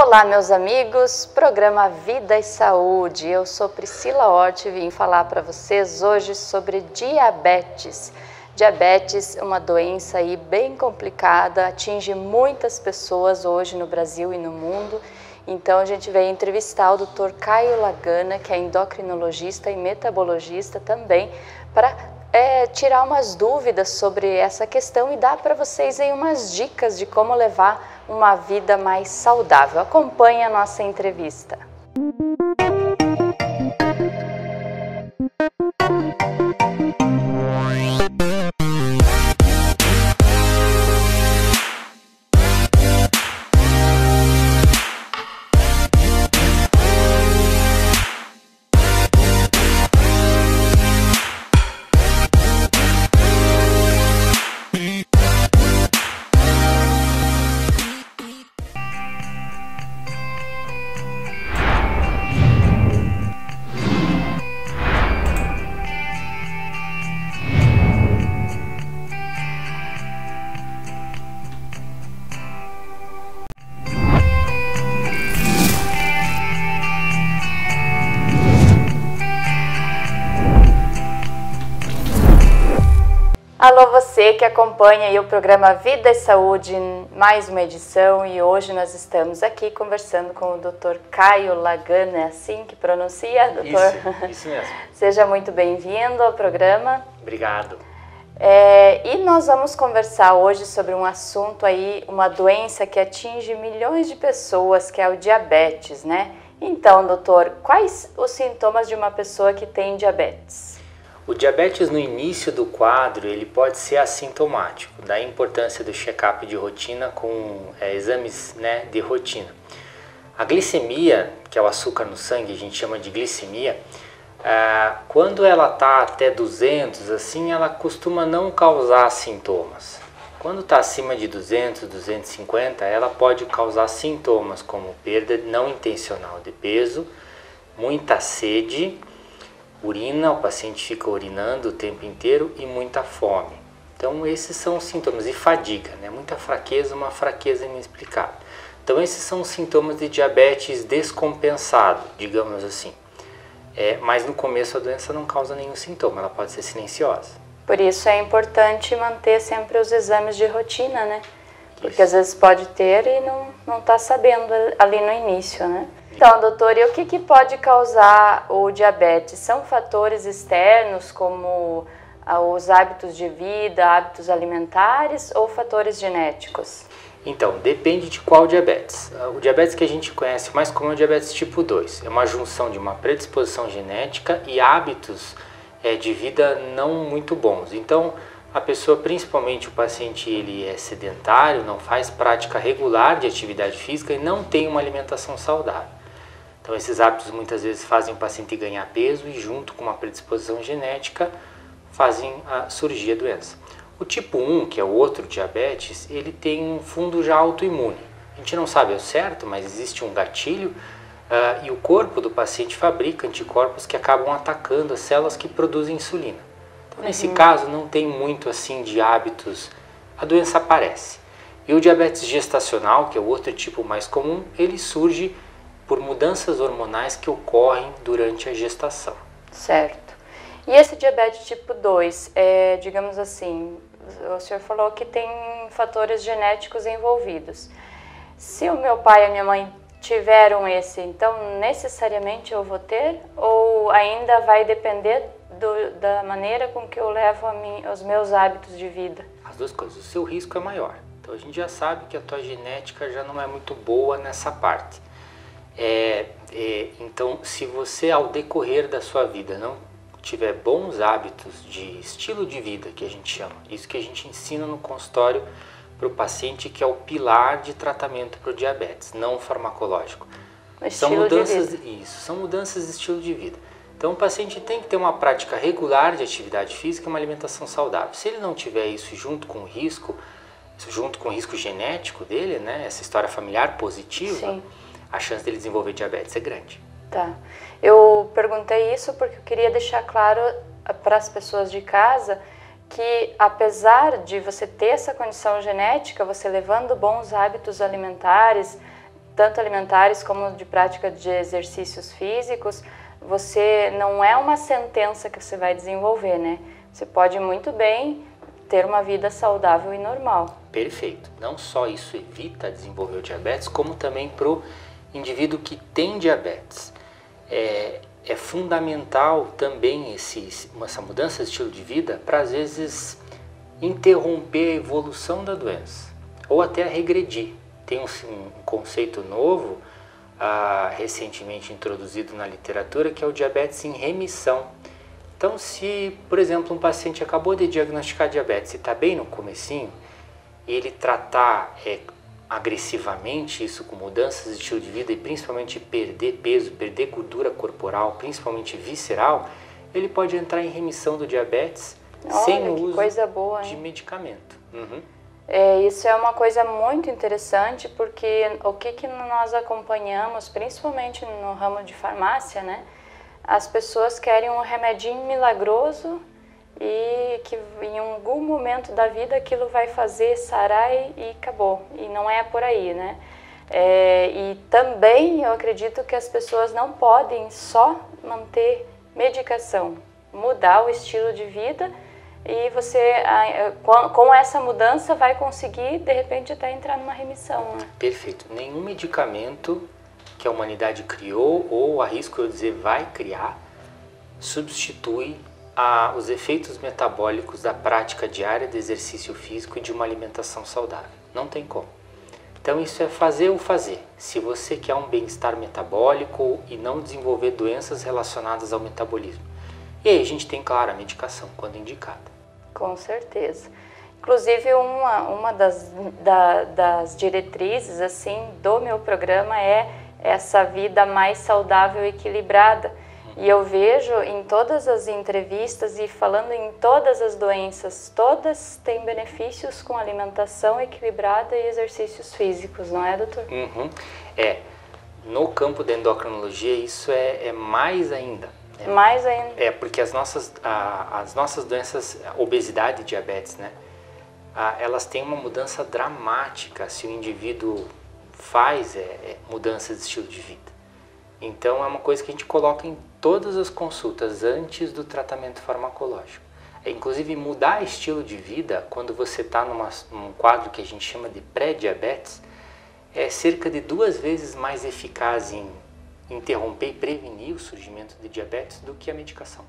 Olá, meus amigos, programa Vida e Saúde. Eu sou Priscila Hort e vim falar para vocês hoje sobre diabetes. Diabetes é uma doença aí bem complicada, atinge muitas pessoas hoje no Brasil e no mundo. Então a gente veio entrevistar o Dr. Caio Lagana, que é endocrinologista e metabologista também, para tirar umas dúvidas sobre essa questão e dar para vocês aí umas dicas de como levar uma vida mais saudável. Acompanhe a nossa entrevista. Alô, você que acompanha aí o programa Vida e Saúde, mais uma edição, e hoje nós estamos aqui conversando com o Dr. Caio Lagana, é assim que pronuncia, doutor? Isso mesmo. Seja muito bem-vindo ao programa. Obrigado. E nós vamos conversar hoje sobre um assunto aí, uma doença que atinge milhões de pessoas, que é o diabetes, né? Então, doutor, quais os sintomas de uma pessoa que tem diabetes? O diabetes no início do quadro, ele pode ser assintomático, daí a importância do check-up de rotina com exames, de rotina. A glicemia, que é o açúcar no sangue, a gente chama de glicemia, quando ela está até 200, assim, ela costuma não causar sintomas. Quando está acima de 200, 250, ela pode causar sintomas como perda não intencional de peso, muita sede, urina, o paciente fica urinando o tempo inteiro e muita fome. Então esses são os sintomas. E fadiga, muita fraqueza, uma fraqueza inexplicável. Então esses são os sintomas de diabetes descompensado, digamos assim. Mas no começo a doença não causa nenhum sintoma, ela pode ser silenciosa. Por isso é importante manter sempre os exames de rotina, né? Porque às vezes pode ter e não está sabendo ali no início, né? Então, doutor, e o que pode causar o diabetes? São fatores externos como os hábitos de vida, hábitos alimentares ou fatores genéticos? Então, depende de qual diabetes. O diabetes que a gente conhece mais como é o diabetes tipo 2. É uma junção de uma predisposição genética e hábitos de vida não muito bons. Então, a pessoa, principalmente o paciente, ele é sedentário, não faz prática regular de atividade física e não tem uma alimentação saudável. Então esses hábitos muitas vezes fazem o paciente ganhar peso e junto com uma predisposição genética fazem surgir a doença. O tipo 1, que é o outro diabetes, ele tem um fundo já autoimune. A gente não sabe ao certo, mas existe um gatilho e o corpo do paciente fabrica anticorpos que acabam atacando as células que produzem insulina. Então nesse caso não tem muito assim de hábitos, a doença aparece. E o diabetes gestacional, que é o outro tipo mais comum, ele surge por mudanças hormonais que ocorrem durante a gestação. Certo. E esse diabetes tipo 2, digamos assim, o senhor falou que tem fatores genéticos envolvidos. Se o meu pai e a minha mãe tiveram esse, então necessariamente eu vou ter? Ou ainda vai depender da maneira com que eu levo os meus hábitos de vida? As duas coisas. O seu risco é maior. Então a gente já sabe que a tua genética já não é muito boa nessa parte. Então, se você ao decorrer da sua vida não tiver bons hábitos de estilo de vida, que a gente chama, isso que a gente ensina no consultório para o paciente, que é o pilar de tratamento para o diabetes, não farmacológico. São mudanças de estilo de vida. Então o paciente tem que ter uma prática regular de atividade física e uma alimentação saudável. Se ele não tiver isso junto com o risco genético dele, essa história familiar positiva, sim, a chance dele desenvolver diabetes é grande. Tá. Eu perguntei isso porque eu queria deixar claro para as pessoas de casa que apesar de você ter essa condição genética, você levando bons hábitos alimentares, tanto alimentares como de prática de exercícios físicos, você não é uma sentença que você vai desenvolver, né? Você pode muito bem ter uma vida saudável e normal. Perfeito. Não só isso evita desenvolver o diabetes, como também para o indivíduo que tem diabetes. É fundamental também essa mudança de estilo de vida para, às vezes, interromper a evolução da doença ou até regredir. Tem um conceito novo, recentemente introduzido na literatura, que é o diabetes em remissão. Então, se, por exemplo, um paciente acabou de diagnosticar diabetes e está bem no comecinho, e ele tratar agressivamente isso com mudanças de estilo de vida e principalmente perder peso, perder gordura corporal, principalmente visceral, ele pode entrar em remissão do diabetes sem o uso de medicamento. Isso é uma coisa muito interessante, porque o que nós acompanhamos, principalmente no ramo de farmácia, né? As pessoas querem um remedinho milagroso e que em algum momento da vida aquilo vai fazer sarar e acabou. E não é por aí, né? E também eu acredito que as pessoas não podem só manter medicação, mudar o estilo de vida e você, com essa mudança, vai conseguir, de repente, até entrar numa remissão. Né? Perfeito. Nenhum medicamento que a humanidade criou, ou arrisco eu dizer vai criar, substitui os efeitos metabólicos da prática diária de exercício físico e de uma alimentação saudável. Não tem como. Então isso é fazer o fazer. Se você quer um bem-estar metabólico e não desenvolver doenças relacionadas ao metabolismo. E aí a gente tem, claro, a medicação quando indicada. Com certeza. Inclusive uma das diretrizes assim, do meu programa é essa vida mais saudável e equilibrada. E eu vejo em todas as entrevistas e falando em todas as doenças, todas têm benefícios com alimentação equilibrada e exercícios físicos, não é, doutor? No campo da endocrinologia isso é mais ainda. Mais ainda. Porque as nossas doenças, obesidade e diabetes, né? Elas têm uma mudança dramática se o indivíduo faz mudanças de estilo de vida. Então é uma coisa que a gente coloca em todas as consultas antes do tratamento farmacológico. Inclusive mudar estilo de vida quando você está num quadro que a gente chama de pré-diabetes é cerca de 2 vezes mais eficaz em interromper e prevenir o surgimento de diabetes do que a medicação.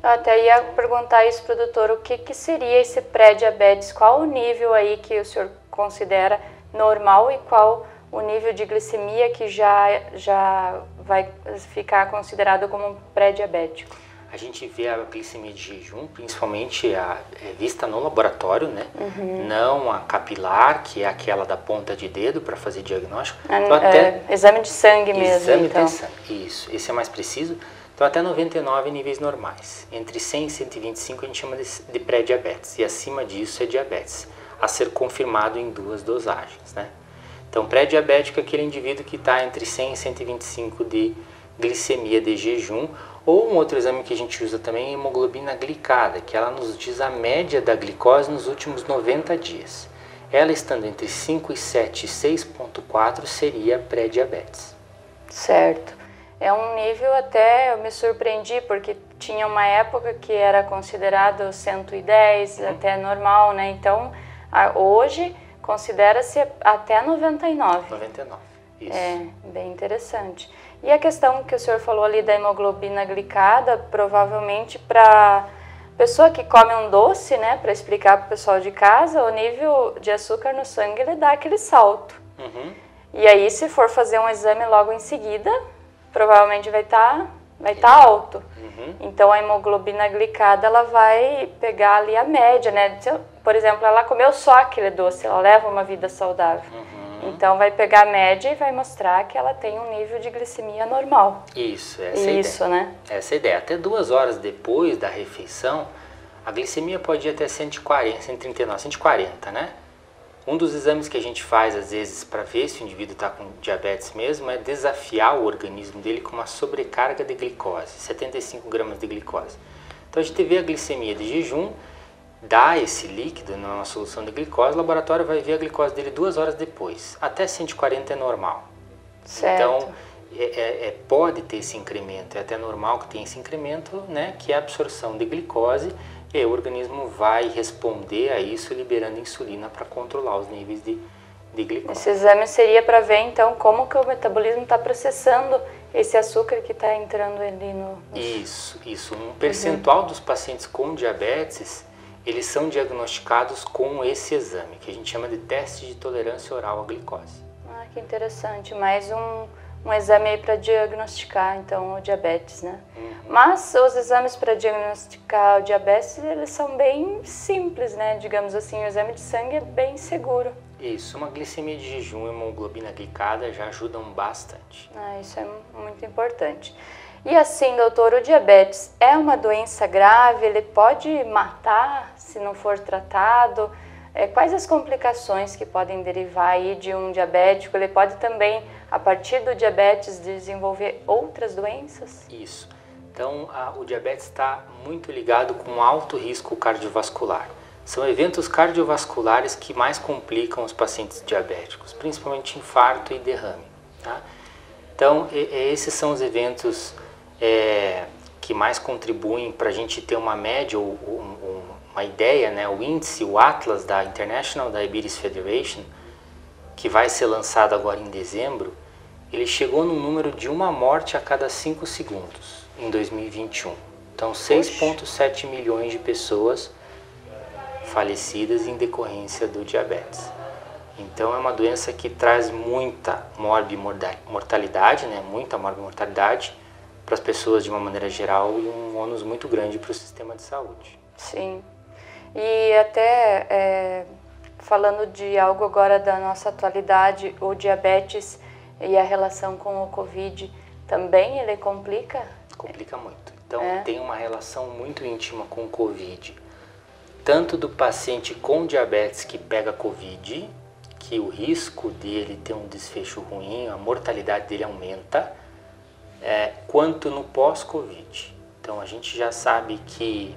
Eu até ia perguntar isso para o doutor, o que seria esse pré-diabetes? Qual o nível aí que o senhor considera normal e qual o nível de glicemia que já vai ficar considerado como um pré-diabético? A gente vê a glicemia de jejum, principalmente vista no laboratório, né? Não a capilar, que é aquela da ponta de dedo para fazer diagnóstico. Exame de sangue mesmo. Exame de sangue, isso. Esse é mais preciso. Então até 99 níveis normais. Entre 100 e 125 a gente chama de pré-diabetes. E acima disso é diabetes, a ser confirmado em 2 dosagens, né? Então pré-diabético é aquele indivíduo que está entre 100 e 125 de glicemia de jejum. Ou um outro exame que a gente usa também é a hemoglobina glicada, que ela nos diz a média da glicose nos últimos 90 dias. Ela estando entre 5,7 e 6,4 seria pré-diabetes. Certo. É um nível até, eu me surpreendi, porque tinha uma época que era considerado 110, até normal, né? Então, hoje considera-se até 99. 99, isso. É, bem interessante. E a questão que o senhor falou ali da hemoglobina glicada, provavelmente para pessoa que come um doce, né, para explicar para o pessoal de casa, o nível de açúcar no sangue ele dá aquele salto. E aí, se for fazer um exame logo em seguida, provavelmente vai estar alto. Então, a hemoglobina glicada ela vai pegar ali a média, né? Por exemplo, ela comeu só aquele doce, ela leva uma vida saudável. Então, vai pegar a média e vai mostrar que ela tem um nível de glicemia normal. Isso, essa é a ideia. Né? Essa é a ideia. Até 2 horas depois da refeição, a glicemia pode ir até 140, 139, 140, né? Um dos exames que a gente faz, às vezes, para ver se o indivíduo está com diabetes mesmo, é desafiar o organismo dele com uma sobrecarga de glicose, 75 gramas de glicose. Então, a gente vê a glicemia de jejum, dá esse líquido numa solução de glicose, o laboratório vai ver a glicose dele 2 horas depois. Até 140 é normal. Certo. Então, pode ter esse incremento, é até normal que tenha esse incremento, né, que é a absorção de glicose, e o organismo vai responder a isso liberando insulina para controlar os níveis de glicose. Esse exame seria para ver então como que o metabolismo está processando esse açúcar que está entrando ali no... Isso. Um percentual dos pacientes com diabetes, eles são diagnosticados com esse exame, que a gente chama de teste de tolerância oral à glicose. Ah, que interessante. Mais um exame aí para diagnosticar, então, o diabetes, né? Mas os exames para diagnosticar o diabetes, eles são bem simples, né? Digamos assim, o exame de sangue é bem seguro. Isso, uma glicemia de jejum e uma hemoglobina glicada já ajudam bastante. Ah, isso é muito importante. E assim, doutor, o diabetes é uma doença grave? Ele pode matar se não for tratado? Quais as complicações que podem derivar aí de um diabético? Ele pode também, a partir do diabetes, desenvolver outras doenças? Isso. Então, o diabetes está muito ligado com alto risco cardiovascular. São eventos cardiovasculares que mais complicam os pacientes diabéticos, principalmente infarto e derrame. Tá? Então, esses são os eventos que mais contribuem para a gente ter uma média ou uma ideia, né? O índice, o Atlas da International Diabetes Federation, que vai ser lançado agora em dezembro, ele chegou no número de uma morte a cada 5 segundos em 2021. Então, 6,7 milhões de pessoas falecidas em decorrência do diabetes. Então, é uma doença que traz muita morbimortalidade, né? Muita morbimortalidade para as pessoas de uma maneira geral e um ônus muito grande para o sistema de saúde. Sim. E até falando de algo agora da nossa atualidade, o diabetes e a relação com o Covid, também ele complica? Complica muito. Então, tem uma relação muito íntima com o Covid. Tanto do paciente com diabetes que pega Covid, que o risco dele ter um desfecho ruim, a mortalidade dele aumenta, quanto no pós-Covid. Então, a gente já sabe que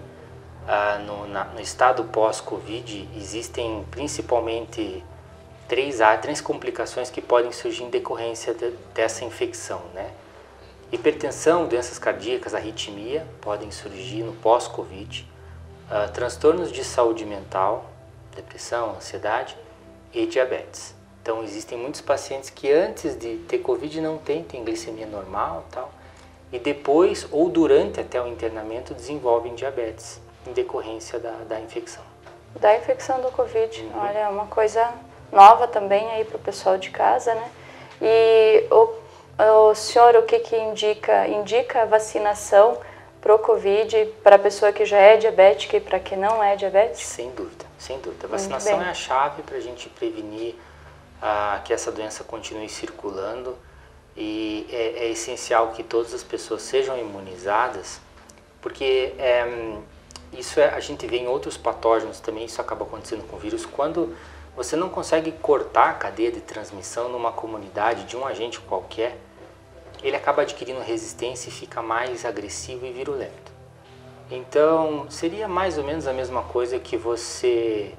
no estado pós-Covid existem principalmente três complicações que podem surgir em decorrência dessa infecção, né? Hipertensão, doenças cardíacas, arritmia podem surgir no pós-Covid, transtornos de saúde mental, depressão, ansiedade e diabetes. Então existem muitos pacientes que antes de ter Covid não têm glicemia normal, tal, e depois ou durante até o internamento desenvolvem diabetes em decorrência da infecção. Da infecção do Covid, olha, é uma coisa nova também aí para o pessoal de casa, né? E o senhor, o que indica? Indica a vacinação para o Covid para a pessoa que já é diabética e para quem não é diabética? Sem dúvida, sem dúvida. A vacinação é a chave para a gente prevenir que essa doença continue circulando, e é essencial que todas as pessoas sejam imunizadas, porque a gente vê em outros patógenos também, isso acaba acontecendo com o vírus, quando você não consegue cortar a cadeia de transmissão numa comunidade de um agente qualquer, ele acaba adquirindo resistência e fica mais agressivo e virulento. Então, seria mais ou menos a mesma coisa que você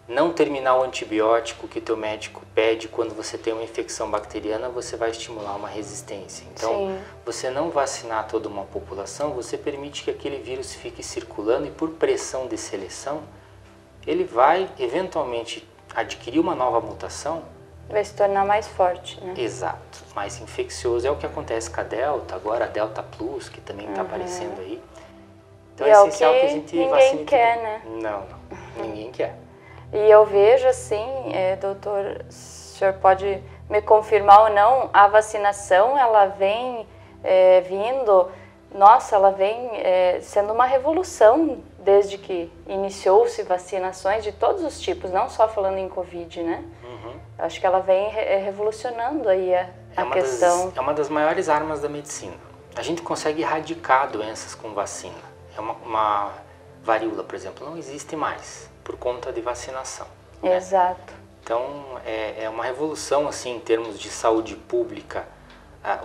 não terminar o antibiótico que teu médico pede quando você tem uma infecção bacteriana, você vai estimular uma resistência. Então, você não vacinar toda uma população, você permite que aquele vírus fique circulando e por pressão de seleção, ele vai eventualmente adquirir uma nova mutação. Vai se tornar mais forte, né? Exato, mais infeccioso. É o que acontece com a Delta, agora a Delta Plus, que também está aparecendo aí. Então é essencial que a gente vacine. Ninguém quer, né? Não, ninguém quer. E eu vejo assim, doutor, o senhor pode me confirmar ou não, a vacinação, ela vem ela vem sendo uma revolução desde que iniciou-se vacinações de todos os tipos, não só falando em Covid, né? Acho que ela vem revolucionando aí a questão. É uma das maiores armas da medicina. A gente consegue erradicar doenças com vacina. Uma varíola, por exemplo, não existe mais por conta de vacinação. Exato. Né? Então, é uma revolução assim, em termos de saúde pública,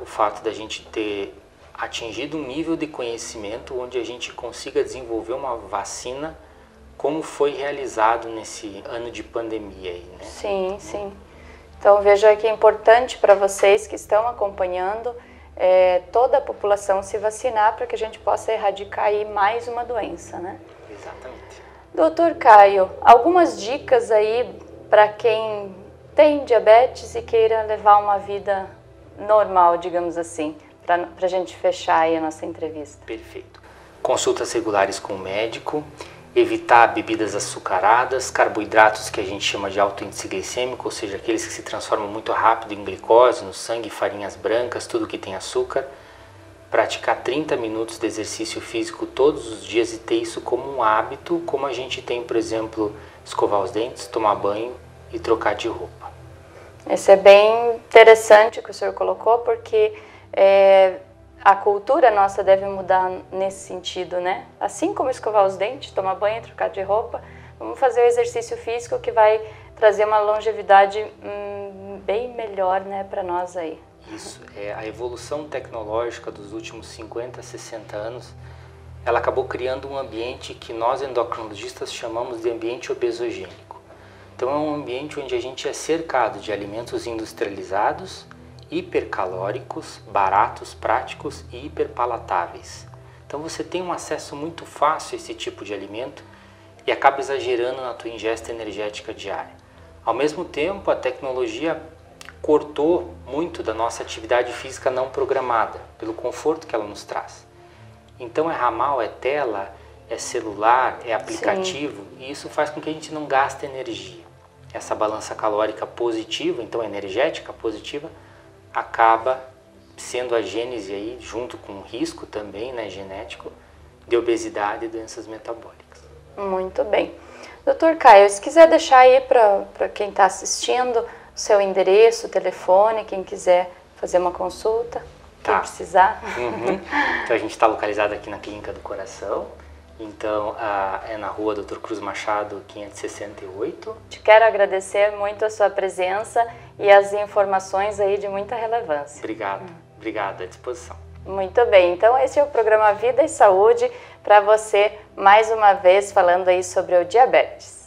o fato da gente ter atingido um nível de conhecimento onde a gente consiga desenvolver uma vacina como foi realizado nesse ano de pandemia aí, né? Sim, sim. Então veja que é importante para vocês que estão acompanhando toda a população se vacinar para que a gente possa erradicar aí mais uma doença, né? Exatamente. Doutor Caio, algumas dicas aí para quem tem diabetes e queira levar uma vida normal, digamos assim, para a gente fechar aí a nossa entrevista. Perfeito. Consultas regulares com o médico, evitar bebidas açucaradas, carboidratos que a gente chama de alto índice glicêmico, ou seja, aqueles que se transformam muito rápido em glicose, no sangue, farinhas brancas, tudo que tem açúcar. Praticar 30 minutos de exercício físico todos os dias e ter isso como um hábito, como a gente tem, por exemplo, escovar os dentes, tomar banho e trocar de roupa. Isso é bem interessante que o senhor colocou, porque a cultura nossa deve mudar nesse sentido, né? Assim como escovar os dentes, tomar banho e trocar de roupa, vamos fazer o exercício físico que vai trazer uma longevidade bem melhor, né, para nós aí. Isso, a evolução tecnológica dos últimos 50, 60 anos, ela acabou criando um ambiente que nós endocrinologistas chamamos de ambiente obesogênico. Então é um ambiente onde a gente é cercado de alimentos industrializados, hipercalóricos, baratos, práticos e hiperpalatáveis. Então você tem um acesso muito fácil a esse tipo de alimento e acaba exagerando na tua ingesta energética diária. Ao mesmo tempo, a tecnologia cortou muito da nossa atividade física não programada, pelo conforto que ela nos traz. Então é ramal, é tela, é celular, é aplicativo, sim, e isso faz com que a gente não gaste energia. Essa balança calórica positiva, então energética positiva, acaba sendo a gênese aí, junto com o risco também, né, genético, de obesidade e doenças metabólicas. Muito bem. Doutor Caio, se quiser deixar aí para quem está assistindo, seu endereço, telefone, quem quiser fazer uma consulta, quem precisar. Então a gente está localizado aqui na Clínica do Coração, então é na rua Dr. Cruz Machado 568. Te quero agradecer muito a sua presença e as informações aí de muita relevância. Obrigado, à disposição. Muito bem, então esse é o programa Vida e Saúde para você, mais uma vez falando aí sobre o diabetes.